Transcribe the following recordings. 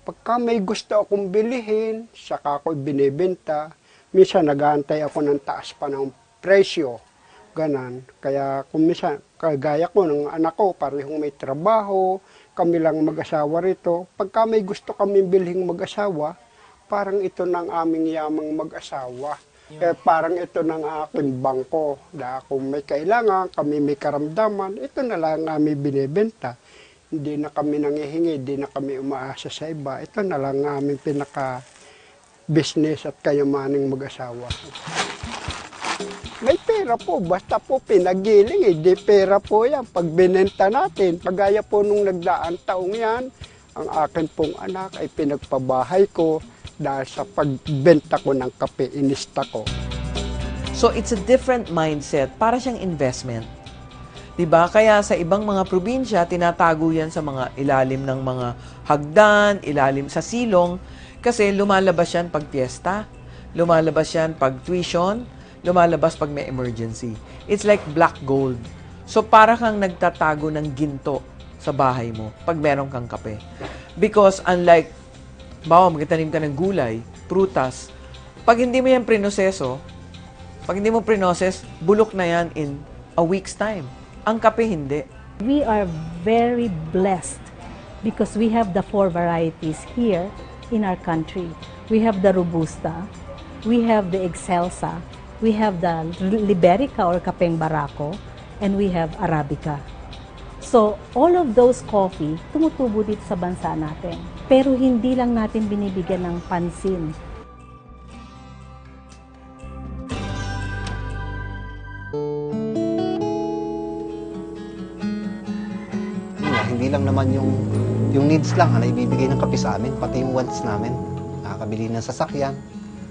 Pagka may gusto akong bilihin, saka ako binibenta. Minsan nag-aantay ako ng taas pa ng presyo. Ganon. Kaya kung minsan, kagaya ko ng anak ko, parehong may trabaho, kami lang mag-asawa rito. Pagka may gusto kami bilhing mag-asawa, parang ito ng aming yamang mag-asawa. Parang ito ng aking bangko. Kung may kailangan, kami may karamdaman, ito na lang namin binibenta. Hindi na kami nangihingi, hindi na kami umaasa sa iba. Ito na lang aming pinaka-business at kayamaning mag-asawa. May pera po, basta po pinagiling, hindi pera po yan. Pag binenta natin, pagaya po nung nagdaang taong yan, ang akin pong anak ay pinagpabahay ko dahil sa pagbenta ko ng kape, inista ko. So it's a different mindset, para siyang investment. 'Di ba? Kaya sa ibang mga probinsya, tinatago yan sa mga ilalim ng mga hagdan, ilalim sa silong, kasi lumalabas yan pag fiesta, lumalabas yan pag tuition, lumalabas pag may emergency. It's like black gold. So para kang nagtatago ng ginto sa bahay mo pag meron kang kape. Because unlike, bawa magtanim ka ng gulay, prutas, pag hindi mo yan prinoseso, pag hindi mo prinoses, bulok na yan in a week's time. Ang kape hindi. We are very blessed because we have the 4 varieties here in our country. We have the Robusta, we have the Excelsa, we have the Liberica or Kapeng Barako, and we have Arabica. So, all of those coffee tumutubo dito sa bansa natin. Pero hindi lang natin binibigyan ng pansin. Hindi lang naman yung needs lang na ibibigay ng kape sa amin, pati yung wants namin. Nakakabili ng sasakyan,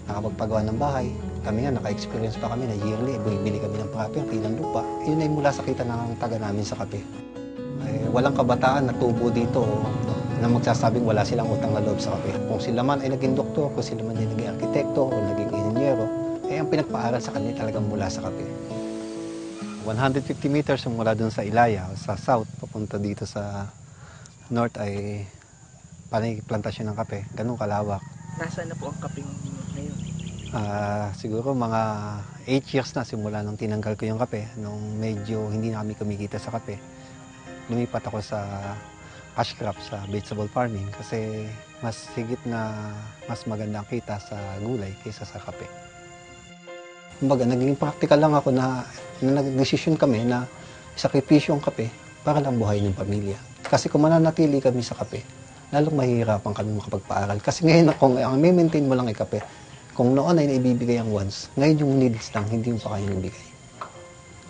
nakapagpagawa ng bahay. Kami nga, naka-experience pa kami na yearly, bumibili kami ng property, ng lupa. Yun ay mula sa kita ng taga namin sa kape. Walang kabataan na tubo dito na magsasabing wala silang utang na loob sa kape. Kung sila man ay naging doktor, kung sila man ay naging arkitekto o naging inhinyero, ang pinagpaaral sa kanila talagang mula sa kape. 150 meters mula dun sa Ilaya, sa south, papunta dito sa north ay plantasyon ng kape. Ganun kalawak. Nasaan na po ang kapeng ngayon? Siguro mga 8 years na simula nung tinanggal ko yung kape, nung medyo hindi na kami kumikita sa kape. Lumipat ako sa cash crop, sa vegetable farming kasi mas higit na mas magandang kita sa gulay kaysa sa kape. Kumbaga, naging practical lang ako na nag-desisyon kami na sakripisyo ang kape para lang buhayin ng pamilya. Kasi kung mananatili kami sa kape, lalong mahihirapan kami makapagpaaral. Kasi ngayon, kung ang may-maintain mo lang ay kape, kung noon ay naibibigay ang wants, ngayon yung needs lang, hindi mo pa kayang ibigay.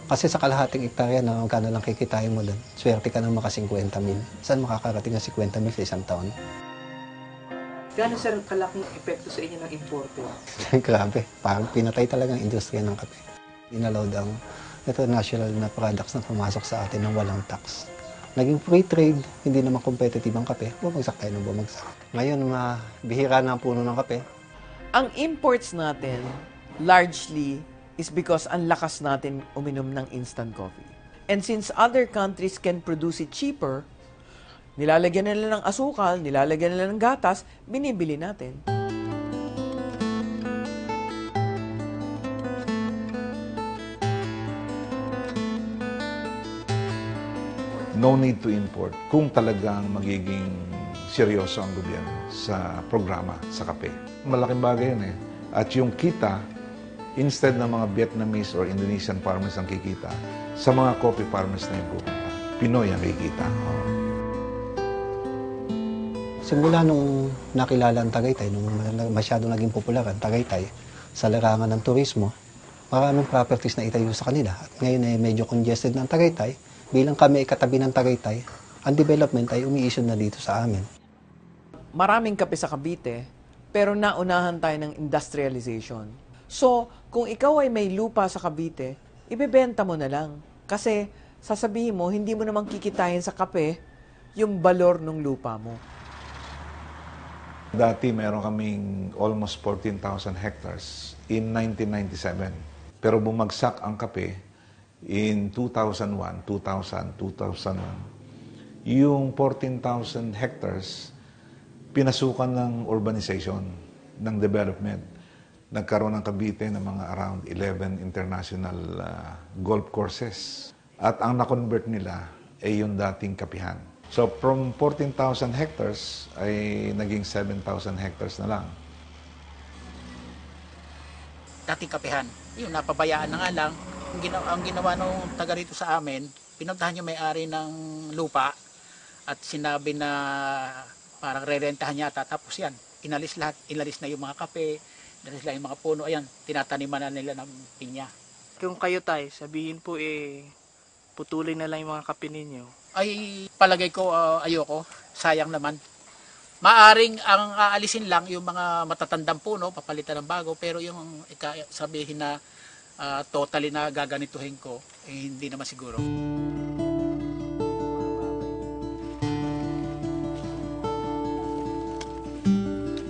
Kasi sa kalahating hektarya na magkano lang kikitain mo doon, swerte ka ng maka 50,000. Saan makakarating ng 50,000 sa isang taon? Gano'n sir kalaking epekto sa inyo ng importer? Grabe, parang pinatay talaga ang industriya ng kape. Inallowed ang international na products na pumasok sa atin ng walang tax. Naging free trade, hindi naman competitive ang kape, bumagsak tayo ng bumagsak. Ngayon, bihira na ang puno ng kape. Ang imports natin, largely, is because ang lakas natin uminom ng instant coffee. And since other countries can produce it cheaper, nilalagyan nila ng asukal, nilalagyan nila ng gatas, binibili natin. No need to import kung talagang magiging seryoso ang gobyerno sa programa sa kape. Malaking bagay yun eh. At yung kita, instead ng mga Vietnamese or Indonesian farmers ang kikita, sa mga coffee farmers na yung pupunta. Pinoy ang kikita. Simula nung nakilala ang Tagaytay, nung masyadong naging popular ang Tagaytay sa larangan ng turismo, maraming properties na itayo sa kanila. At ngayon ay medyo congested ng Tagaytay. Bilang kami ay katabi ng Tagaytay, ang development ay umiisyon na dito sa amin. Maraming kape sa Cavite, pero naunahan tayo ng industrialization. So, kung ikaw ay may lupa sa Cavite, ibebenta mo na lang. Kasi sasabihin mo, hindi mo namang kikitain sa kape yung balor ng lupa mo. Dati meron kaming almost 14,000 hectares in 1997. Pero bumagsak ang kape in 2001, 2001. Yung 14,000 hectares pinasukan ng urbanization, ng development. Nagkaroon ng Cavite ng mga around 11 international golf courses. At ang na-convert nila ay yung dating kapihan. So from 14,000 hectares ay naging 7,000 hectares na lang. Dating kapihan, yun, napabayaan na nga lang. Ang ginawa nung taga rito sa amin, pinuntahan yung may-ari ng lupa at sinabi na parang re-rentahan yata. Tapos yan, inalis lahat, inalis na yung mga kape, inalis na yung mga puno. Ayan, tinataniman na nila ng pinya. Kung kayo tayo, sabihin po putulin na lang yung mga kape ninyo. Ay, palagay ko ayoko, sayang naman. Maaring ang aalisin lang yung mga matatandang puno, papalitan ng bago, pero yung sabihin na totally na gaganituhin ko, hindi naman siguro.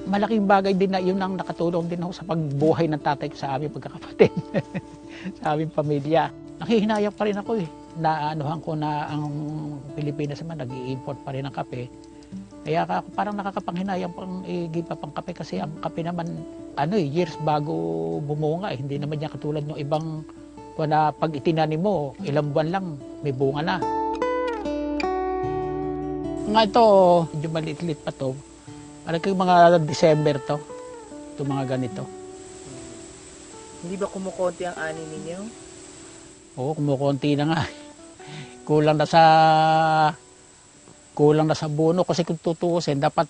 Malaking bagay din na yun ang nakatulong din ako sa pagbuhay ng tatay ko sa aming pagkakapatid, sa aming pamilya. Nakihinayang pa rin ako Naanuhan ko na ang Pilipinas naman nag-i-import pa rin ng kape. Kaya parang nakakapanghinayang pang gipa pang kape kasi ang kape naman years bago bumunga Hindi naman niya katulad ng ibang na pag itinanim mo, ilang buwan lang may bunga na. Nga ito, medyo maliit-liit pa to. Alam ko yung mga December to. Ito mga ganito. Hindi ba kumukonti ang ani ninyo? Oo, kumukonti na nga. Kulang na sa abono kasi kung tutuusin dapat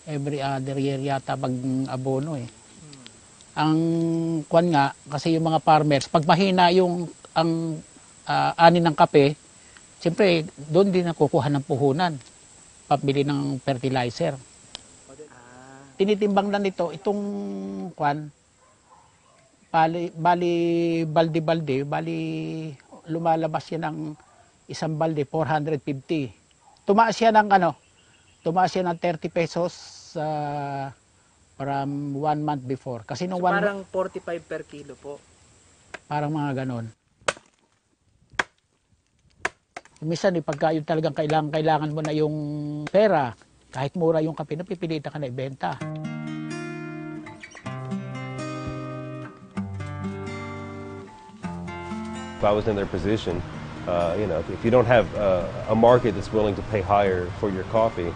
every other year yata mag-abono Ang kwan nga kasi yung mga farmers pag mahina yung ang ani ng kape, siyempre doon din nakukuha ng puhunan pabili ng fertilizer. Tinitimbang na nito itong kwan bali balde lumalabas yan ng isang balde 450. Tumaas yan ng 30 pesos from 1 month before. Kasi nung parang 45 per kilo po. Parang mga ganon. Minsan pagka yun talagang kailangan mo na yung pera, kahit mura yung kape, napipilitan ka na ibenta. If I was in their position, if you don't have a market that's willing to pay higher for your coffee,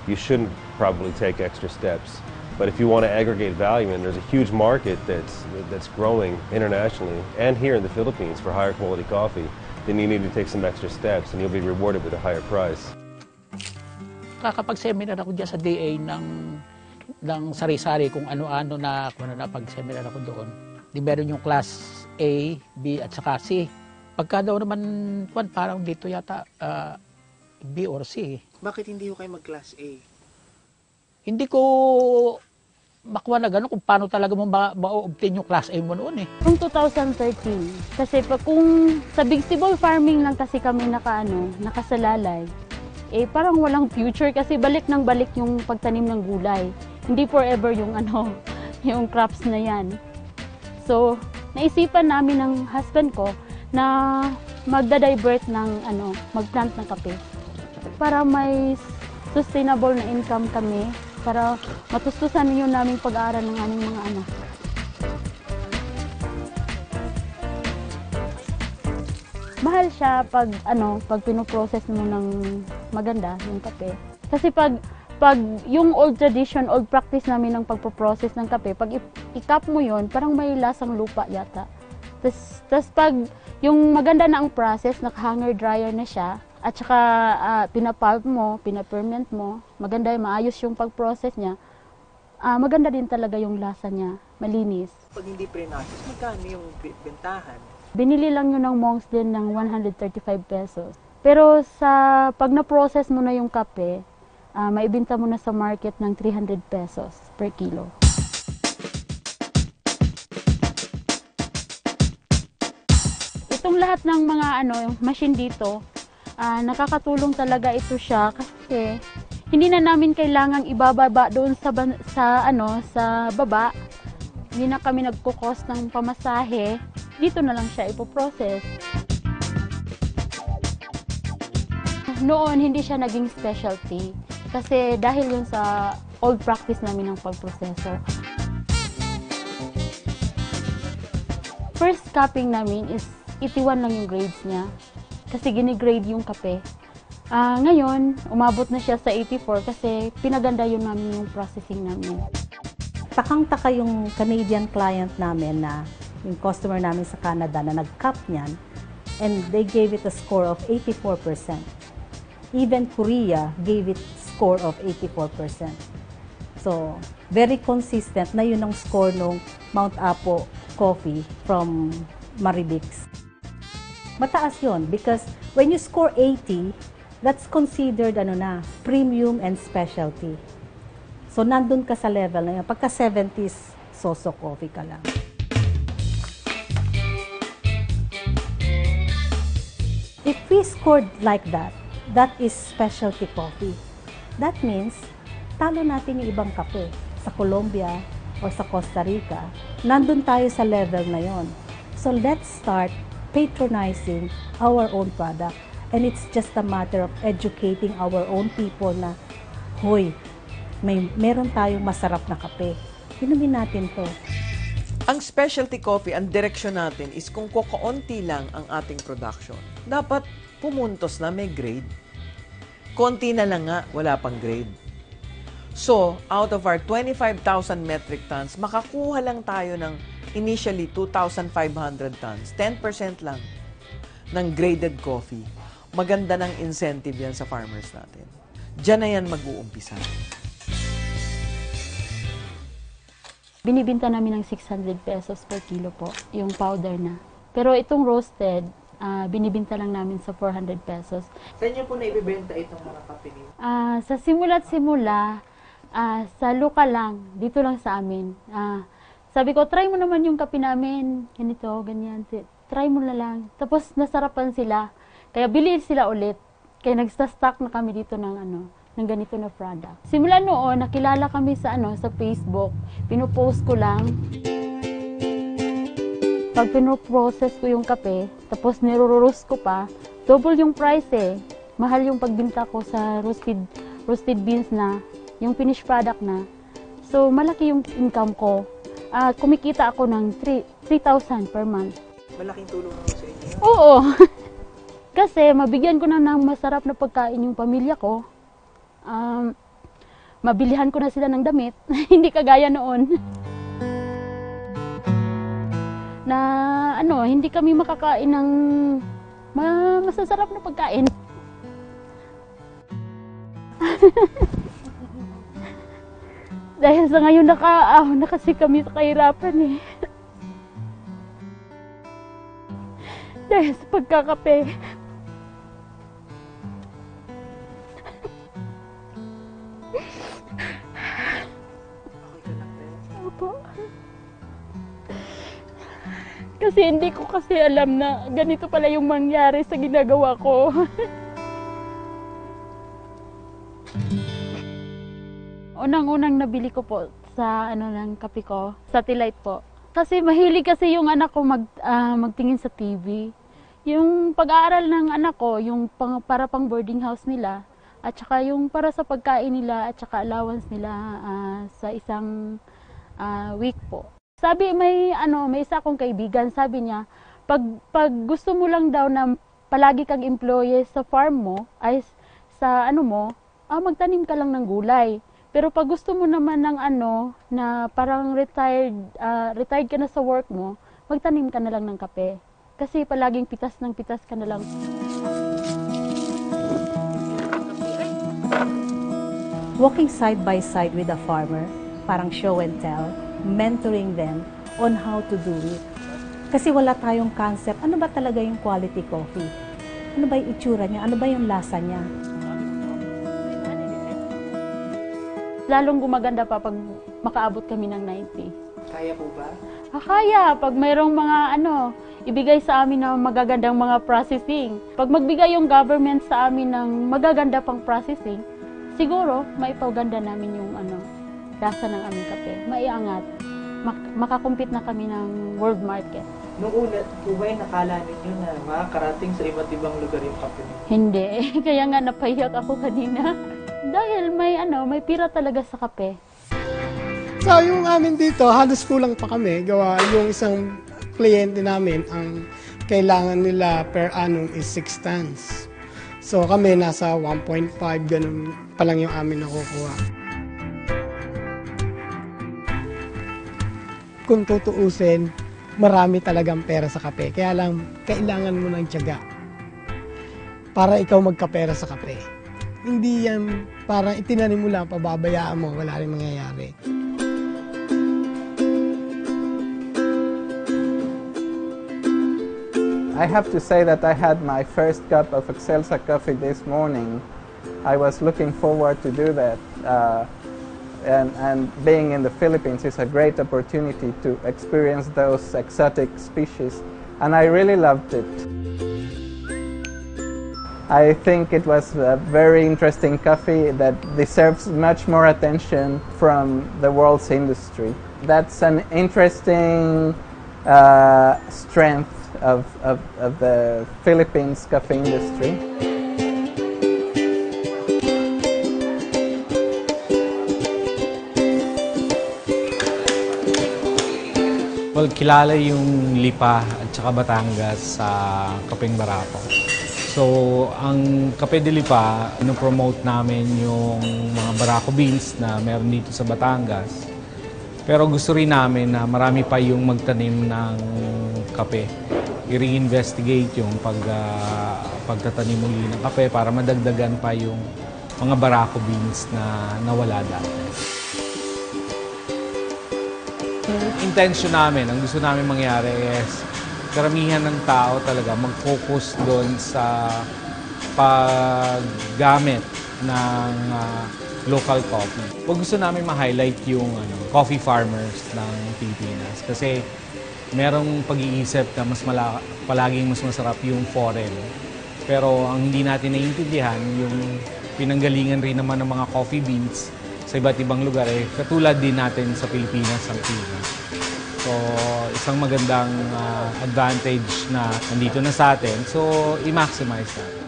you shouldn't probably take extra steps. But if you want to aggregate value, and there's a huge market that's growing internationally and here in the Philippines for higher quality coffee, then you need to take some extra steps, and you'll be rewarded with a higher price. Kakapag-seminar ako dyan sa DA ng sari-sari kung ano-ano na pag-seminar ako doon. Di meron yung class A, B at saka C. Pagka daw naman parang dito yata B or C. Bakit hindi ko kayo mag-class A? Hindi ko makuha na gano'n kung paano talaga mo ma-obtain yung class A mo noon Noong 2013, kasi kung sa vegetable farming lang kasi kami nakasalalay, parang walang future kasi balik ng balik yung pagtanim ng gulay. Hindi forever yung yung crops na yan. So, naisipan namin ng husband ko na magda-divert ng mag-plant ng kape para may sustainable na income kami para matustusan yun naming pag-aaral ng aming mga anak. Mahal siya pag pinoprocess mo ng maganda yung kape. Kasi pag yung old tradition, old practice namin ng pagpo-process ng kape, pag i-cup mo yun, parang may lasang lupa yata. Tapos pag yung maganda na ang process, naka-hanger dryer na siya, at saka pinapulp mo, pinaperment mo, maganda maayos yung pag-process niya, maganda din talaga yung lasa niya, malinis. Pag hindi pre-process, magkano yung bentahan? Binili lang yun ng Monks din ng 135 pesos. Pero pag na-process mo na yung kape, maibenta mo na sa market ng 300 pesos per kilo. Itong lahat ng mga machine dito, nakakatulong talaga ito siya kasi hindi na namin kailangang ibababa doon sa baba. Hindi na kami nagko-cost ng pamasahe. Dito na lang siya ipoprocess. Noon hindi siya naging specialty. Kasi dahil yun sa old practice namin ng pagproseso. First cupping namin is 81 lang yung grades niya. Kasi ginigrade yung kape. Ngayon, umabot na siya sa 84 kasi pinaganda yun namin yung processing namin. Takang-taka yung Canadian client namin na yung customer namin sa Canada na nag-cup niyan, and they gave it a score of 84%. Even Korea gave it score of 84%. So, very consistent na yun ang score ng Mount Apo coffee from Maribix. Mataas yun because when you score 80, that's considered premium and specialty. So, nandun ka sa level na yun. Pagka 70s, so-so coffee ka lang. If we scored like that, that is specialty coffee. That means, talo natin yung ibang kape. Sa Colombia or sa Costa Rica, nandun tayo sa level na yon. So, let's start patronizing our own product. And it's just a matter of educating our own people na, hoy, meron tayong masarap na kape. Inumin natin to. Ang specialty coffee, ang direksyon natin is kung kukaunti lang ang ating production. Dapat pumuntos na may grade. Konti na lang nga, wala pang grade. So, out of our 25,000 metric tons, makakuha lang tayo ng initially 2,500 tons. 10% lang ng graded coffee. Maganda ng incentive yan sa farmers natin. Diyan na yan mag-uumpisa. Binibinta namin ng 600 pesos per kilo po, yung powder na. Pero itong roasted, binibinta lang namin sa 400 pesos. Saan niyo po na ibibenta itong mga kape niyo? Sa simula't simula, sa lokal lang, dito lang sa amin. Sabi ko, try mo naman yung kape namin, ganito, ganyan. Try mo na lang. Tapos nasarapan sila, kaya bili sila ulit. Kaya nagsta-stock na kami dito ng ganito na product. Simula noon, nakilala kami sa sa Facebook. Pinopost ko lang. Pag pinoprocess ko yung kape, tapos nirurus ko pa, double yung price eh. Mahal yung pagbinta ko sa roasted beans na, yung finished product na. So, malaki yung income ko. Kumikita ako ng 3,000 per month. Malaking tulong mo sa inyo? Oo. Kasi mabigyan ko na ng masarap na pagkain yung pamilya ko. Mabilihan ko na sila ng damit. Hindi kagaya noon. Na hindi kami makakain ng masasarap na pagkain. Dahil sa ngayon na kasi kami sa kahirapan eh. Dahil sa pagkakape. Opo. Kasi hindi ko kasi alam na ganito pala yung mangyari sa ginagawa ko. Unang-unang nabili ko po sa ng kape ko, satellite po. Kasi mahilig kasi yung anak ko magtingin sa TV. Yung pag-aaral ng anak ko, yung para pang boarding house nila, at saka yung para sa pagkain nila, at saka allowance nila sa isang week po. Sabi, may isa akong kaibigan, sabi niya, pag gusto mo lang daw na palagi kang employee sa farm mo, ay sa magtanim ka lang ng gulay. Pero pag gusto mo naman ng na parang retired ka na sa work mo, magtanim ka na lang ng kape. Kasi palaging pitas ng pitas ka na lang. Walking side by side with a farmer, parang show and tell, mentoring them on how to do it. Kasi wala tayong concept, ano ba talaga yung quality coffee? Ano ba yung itsura niya? Ano ba yung lasa niya? Lalong gumaganda pa pag makaabot kami ng 90. Kaya po ba? Kaya. Pag mayroong mga ibigay sa amin na magagandang mga processing. Pag magbigay yung government sa amin ng magaganda pang processing, siguro maipaganda namin yung lasa ng aming kape. Maiangat. Makakumpit na kami ng world market. Noong una, po ba nakala ninyo na makakarating sa iba't ibang lugar yung kape niyo? Hindi. Kaya nga napahiyak ako kanina. Dahil may pira talaga sa kape. So, yung amin dito, halos kulang pa kami. Gawa yung isang kliyente namin, ang kailangan nila per annum is 6 tons. So, kami nasa 1.5, ganun pa lang yung amin nakukuha. Kung tutuusin, marami talagang pera sa kape. Kaya lang, kailangan mo ng tiyaga para ikaw magkapera sa kape. Hindi yan parang itinanim mo lang, pababayaan mo, wala rin mangyayari. I have to say that I had my first cup of Excelsa coffee this morning. I was looking forward to do that. And being in the Philippines is a great opportunity to experience those exotic species. And I really loved it. I think it was a very interesting coffee that deserves much more attention from the world's industry. That's an interesting strength of the Philippines coffee industry. Well, kilala yung Lipa at saka Batangas sa Kapeng Barako. So, ang Kape de Lipa, ino-promote namin yung mga Barako beans na meron dito sa Batangas. Pero gusto rin namin na marami pa yung magtanim ng kape. I-reinvestigate yung pagtatanim muli ng kape para madagdagan pa yung mga Barako beans na nawala dati. Intention namin, ang gusto namin mangyari is karamihan ng tao talaga mag-focus doon sa paggamit ng local coffee. Huwag gusto namin ma-highlight yung coffee farmers ng Pilipinas kasi merong pag-iisip na palaging mas masarap yung foreign. Pero ang hindi natin naiintindihan, yung pinanggalingan rin naman ng mga coffee beans sa iba't ibang lugar, katulad din natin sa Pilipinas ang Pina. So, isang magandang advantage na nandito na sa atin. So, i-maximize natin.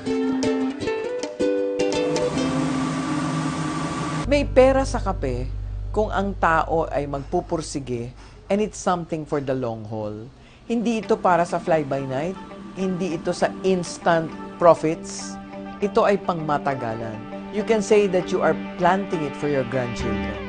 May pera sa kape kung ang tao ay magpupursige and it's something for the long haul. Hindi ito para sa fly-by-night, hindi ito sa instant profits. Ito ay pangmatagalan. You can say that you are planting it for your grandchildren.